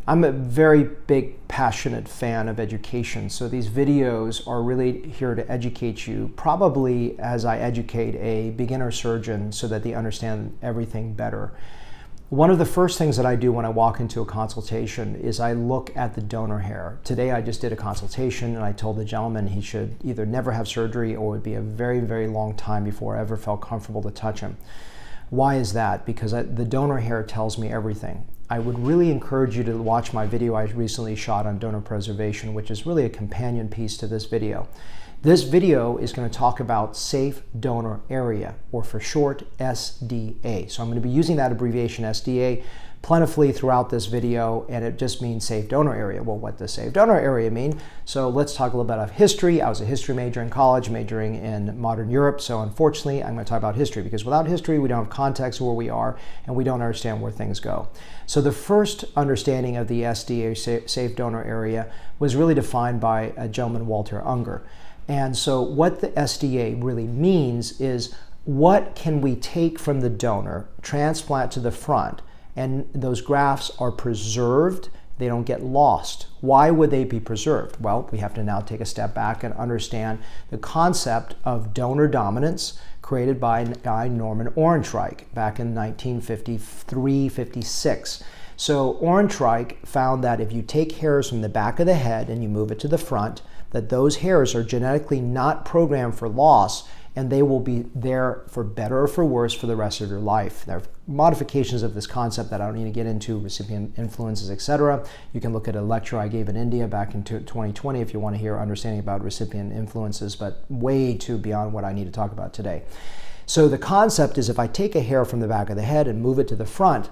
I'm a very big, passionate fan of education, so these videos are really here to educate you, probably as I educate a beginner surgeon so that they understand everything better. One of the first things that I do when I walk into a consultation is I look at the donor hair. Today I just did a consultation and I told the gentleman he should either never have surgery or it would be a very, very long time before I ever felt comfortable to touch him. Why is that? Because the donor hair tells me everything. I would really encourage you to watch my video I recently shot on donor preservation, which is really a companion piece to this video. This video is going to talk about safe donor area, or for short, SDA. So I'm going to be using that abbreviation SDA plentifully throughout this video, and it just means safe donor area. Well, what does safe donor area mean? So let's talk a little bit of history. I was a history major in college, majoring in modern Europe, so unfortunately I'm going to talk about history, because without history we don't have context of where we are and we don't understand where things go. So the first understanding of the SDA, safe donor area, was really defined by a gentleman, Walter Unger. And so what the SDA really means is, what can we take from the donor, transplant to the front, and those grafts are preserved, they don't get lost. Why would they be preserved? Well, we have to now take a step back and understand the concept of donor dominance created by Guy Norman Ohrenreich back in 1953-56. So Ohrenreich found that if you take hairs from the back of the head and you move it to the front, that those hairs are genetically not programmed for loss, and they will be there for better or for worse for the rest of your life. There are modifications of this concept that I don't need to get into, recipient influences, etc. You can look at a lecture I gave in India back in 2020 if you want to hear understanding about recipient influences, but way too beyond what I need to talk about today. So the concept is, if I take a hair from the back of the head and move it to the front,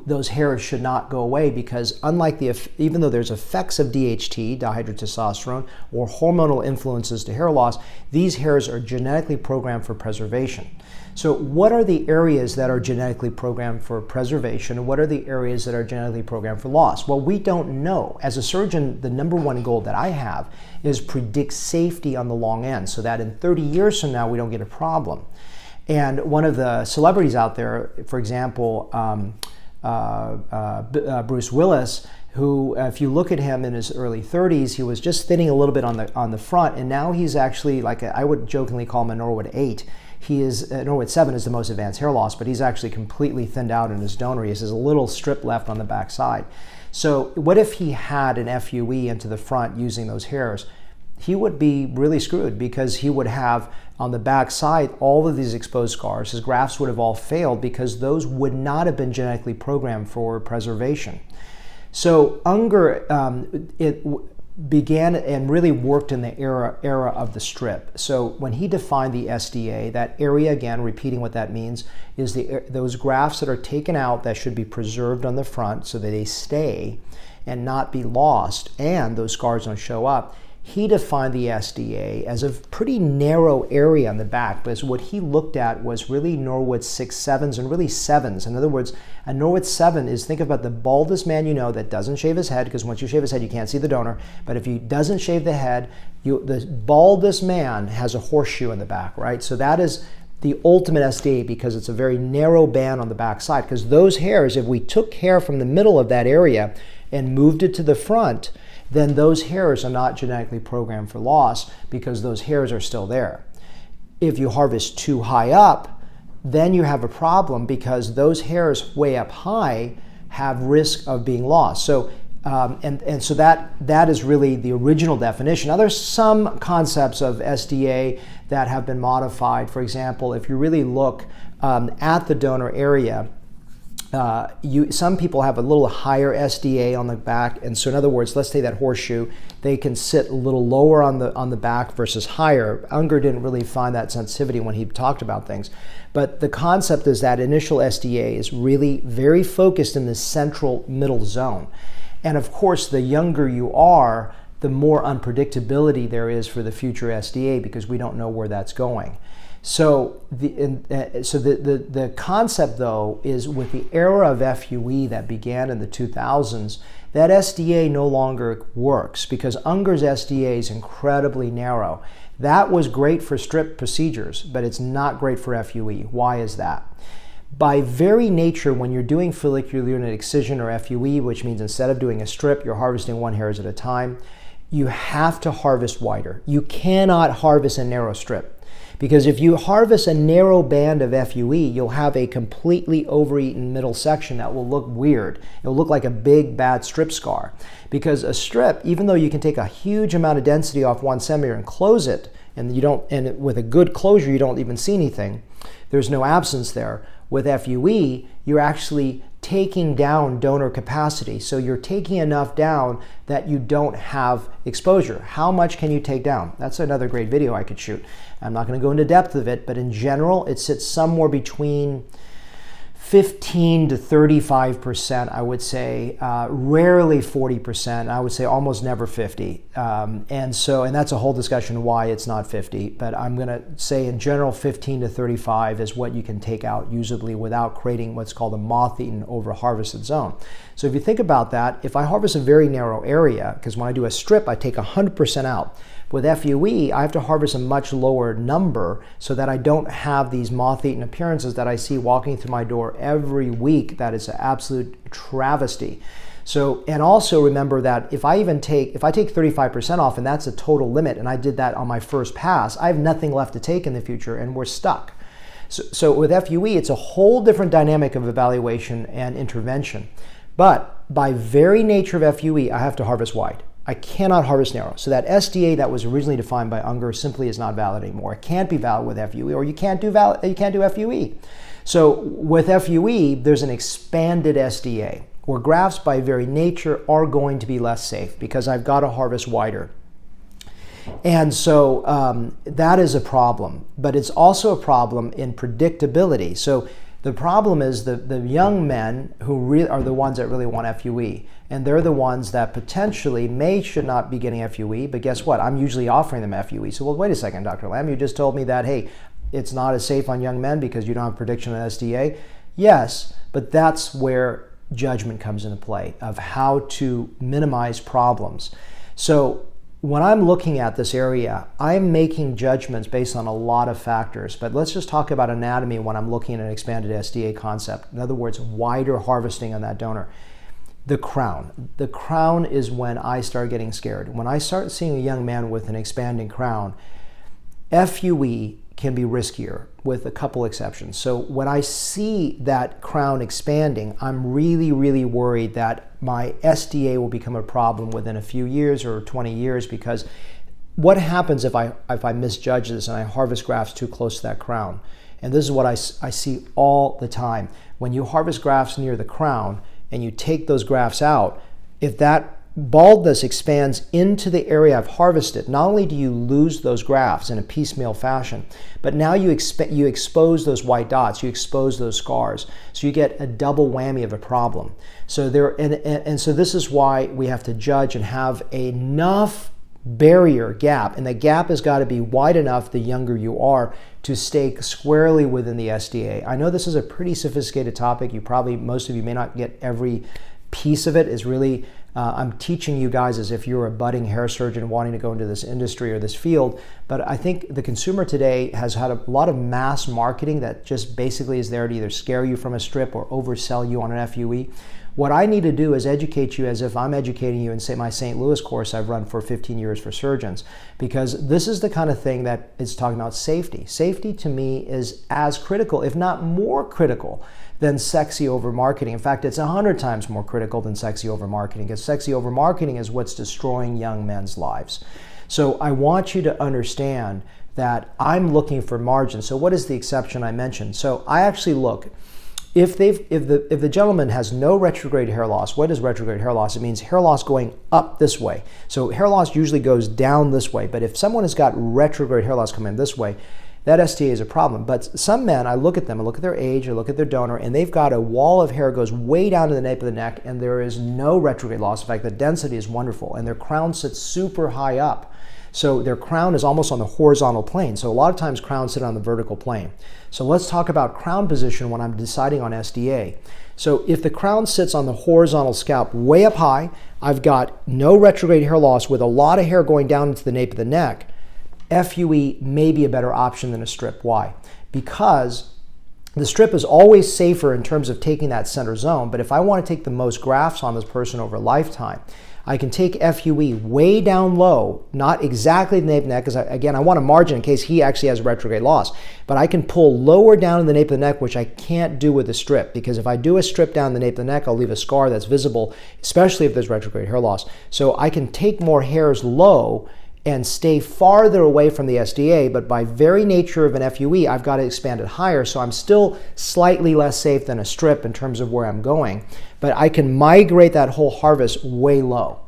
those hairs should not go away, because unlike even though there's effects of DHT, dihydrotestosterone, or hormonal influences to hair loss, these hairs are genetically programmed for preservation. So what are the areas that are genetically programmed for preservation, and what are the areas that are genetically programmed for loss? Well, we don't know. As a surgeon, the number one goal that I have is predict safety on the long end, so that in 30 years from now we don't get a problem. And one of the celebrities out there, for example, Bruce Willis, who, if you look at him in his early 30s, he was just thinning a little bit on the front, and now he's actually, like, I would jokingly call him a Norwood 8. He is, Norwood 7 is the most advanced hair loss, but he's actually completely thinned out in his donor. He has a little strip left on the back side. So what if he had an FUE into the front using those hairs? He would be really screwed, because he would have on the back side all of these exposed scars. His grafts would have all failed, because those would not have been genetically programmed for preservation. So Unger began and really worked in the era of the strip. So when he defined the SDA, that area, again, repeating what that means, is those grafts that are taken out that should be preserved on the front so that they stay and not be lost, and those scars don't show up. He defined the SDA as a pretty narrow area on the back, because what he looked at was really Norwood 6, 7s, and really 7s. In other words, a Norwood 7 is, think about the baldest man you know that doesn't shave his head, because once you shave his head, you can't see the donor. But if he doesn't shave the head, the baldest man has a horseshoe in the back, right? So that is the ultimate SDA, because it's a very narrow band on the back side. Because those hairs, if we took hair from the middle of that area and moved it to the front, then those hairs are not genetically programmed for loss, because those hairs are still there. If you harvest too high up, then you have a problem, because those hairs way up high have risk of being lost. So, so that is really the original definition. Now, there's some concepts of SDA that have been modified. For example, if you really look at the donor area, some people have a little higher SDA on the back, and so in other words, let's say that horseshoe, they can sit a little lower on the back versus higher. Unger didn't really find that sensitivity when he talked about things, but the concept is that initial SDA is really very focused in the central middle zone, and of course, the younger you are, the more unpredictability there is for the future SDA, because we don't know where that's going. So the concept, though, is with the era of FUE that began in the 2000s, that SDA no longer works, because Unger's SDA is incredibly narrow. That was great for strip procedures, but it's not great for FUE. Why is that? By very nature, when you're doing follicular unit excision or FUE, which means instead of doing a strip, you're harvesting one hairs at a time, you have to harvest wider. You cannot harvest a narrow strip, because if you harvest a narrow band of FUE, you'll have a completely overeaten middle section that will look weird. It'll look like a big bad strip scar, because a strip, even though you can take a huge amount of density off one centimeter and close it, and with a good closure you don't even see anything, there's no absence there. With FUE, you're actually taking down donor capacity. So you're taking enough down that you don't have exposure. How much can you take down? That's another great video I could shoot. I'm not going to go into depth of it, but in general, it sits somewhere between 15 to 35%, I would say, rarely 40%. I would say almost never 50. And that's a whole discussion why it's not 50. But I'm going to say in general, 15 to 35 is what you can take out usably without creating what's called a moth-eaten over-harvested zone. So if you think about that, if I harvest a very narrow area, because when I do a strip, I take 100% out. With FUE, I have to harvest a much lower number so that I don't have these moth-eaten appearances that I see walking through my door every week. That is an absolute travesty. So, and also remember that if I take 35% off, and that's a total limit, and I did that on my first pass, I have nothing left to take in the future, and we're stuck. So with FUE, it's a whole different dynamic of evaluation and intervention. But by very nature of FUE, I have to harvest wide. I cannot harvest narrow. So that SDA that was originally defined by Unger simply is not valid anymore. It can't be valid with FUE, or you can't do FUE. So with FUE, there's an expanded SDA, where grafts by very nature are going to be less safe because I've got to harvest wider. And so that is a problem, but it's also a problem in predictability. So the problem is the young men who really are the ones that really want FUE, and they're the ones that potentially should not be getting FUE, but guess what? I'm usually offering them FUE. So, well, wait a second, Dr. Lamb, you just told me that, hey, it's not as safe on young men because you don't have prediction of SDA. Yes, but that's where judgment comes into play of how to minimize problems. So when I'm looking at this area, I'm making judgments based on a lot of factors, but let's just talk about anatomy when I'm looking at an expanded SDA concept. In other words, wider harvesting on that donor. The crown. The crown is when I start getting scared. When I start seeing a young man with an expanding crown, FUE can be riskier with a couple exceptions. So when I see that crown expanding, I'm really, really worried that my SDA will become a problem within a few years or 20 years, because what happens if I misjudge this and I harvest grafts too close to that crown? And this is what I see all the time. When you harvest grafts near the crown and you take those grafts out, if that baldness expands into the area I've harvested, not only do you lose those grafts in a piecemeal fashion, but now you expose those white dots, you expose those scars. So you get a double whammy of a problem. So so this is why we have to judge and have enough barrier gap, and the gap has got to be wide enough the younger you are to stay squarely within the SDA. I know this is a pretty sophisticated topic. Most of you may not get every piece of it. Is really I'm teaching you guys as if you're a budding hair surgeon wanting to go into this industry or this field, but I think the consumer today has had a lot of mass marketing that just basically is there to either scare you from a strip or oversell you on an FUE. What I need to do is educate you as if I'm educating you in my St. Louis course I've run for 15 years for surgeons, because this is the kind of thing that is talking about safety. Safety to me is as critical, if not more critical, than sexy over marketing. In fact, it's 100 times more critical than sexy over marketing, because sexy over marketing is what's destroying young men's lives. So I want you to understand that I'm looking for margin. So what is the exception I mentioned? So I actually look, if the gentleman has no retrograde hair loss. What is retrograde hair loss? It means hair loss going up this way. So hair loss usually goes down this way, but if someone has got retrograde hair loss coming this way, that SDA is a problem. But some men, I look at them, I look at their age, I look at their donor, and they've got a wall of hair goes way down to the nape of the neck, and there is no retrograde loss. In fact, the density is wonderful, and their crown sits super high up. So their crown is almost on the horizontal plane. So a lot of times crowns sit on the vertical plane. So let's talk about crown position when I'm deciding on SDA. So if the crown sits on the horizontal scalp way up high, I've got no retrograde hair loss with a lot of hair going down into the nape of the neck, FUE may be a better option than a strip. Why? Because The strip is always safer in terms of taking that center zone, but if I want to take the most grafts on this person over a lifetime, I can take FUE way down low, not exactly the nape of the neck, because again, I want a margin in case he actually has retrograde loss. But I can pull lower down in the nape of the neck, which I can't do with a strip, because if I do a strip down the nape of the neck, I'll leave a scar that's visible, especially if there's retrograde hair loss. So I can take more hairs low and stay farther away from the SDA, but by very nature of an FUE, I've got to expand it higher, so I'm still slightly less safe than a strip in terms of where I'm going, but I can migrate that whole harvest way low.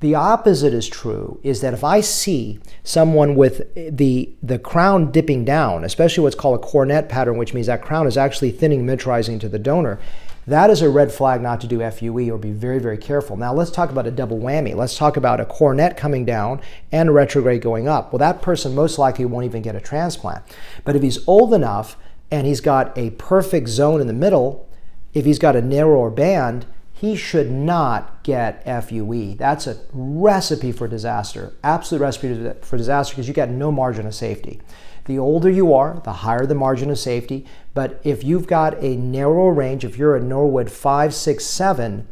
The opposite is true, is that if I see someone with the crown dipping down, especially what's called a cornet pattern, which means that crown is actually thinning, miniaturizing to the donor, that is a red flag not to do FUE, or be very, very careful. Now let's talk about a double whammy. Let's talk about a cornet coming down and a retrograde going up. Well, that person most likely won't even get a transplant. But if he's old enough and he's got a perfect zone in the middle, if he's got a narrower band, he should not get FUE. That's a recipe for disaster, absolute recipe for disaster, because you got no margin of safety. The older you are, the higher the margin of safety. But if you've got a narrow range, if you're a Norwood 5, 6, 7,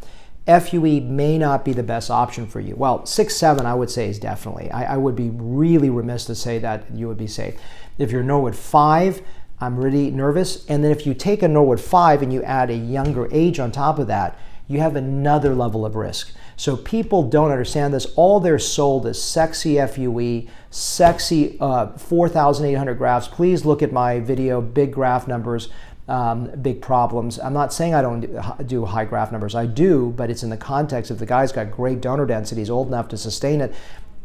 FUE may not be the best option for you. Well, 6, 7, I would say is definitely. I would be really remiss to say that you would be safe. If you're Norwood 5, I'm really nervous. And then if you take a Norwood 5 and you add a younger age on top of that, you have another level of risk. So people don't understand this. All they're sold is sexy FUE, sexy 4,800 grafts. Please look at my video, big graft numbers, big problems. I'm not saying I don't do high graft numbers. I do, but it's in the context of the guy's got great donor density, he's old enough to sustain it.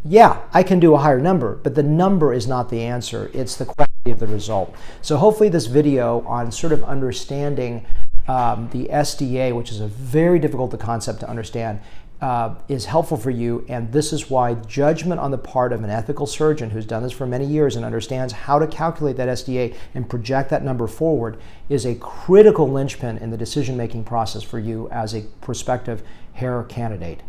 Yeah, I can do a higher number, but the number is not the answer. It's the quality of the result. So hopefully this video on sort of understanding the SDA, which is a very difficult concept to understand, is helpful for you. And this is why judgment on the part of an ethical surgeon who's done this for many years and understands how to calculate that SDA and project that number forward is a critical linchpin in the decision-making process for you as a prospective hair candidate.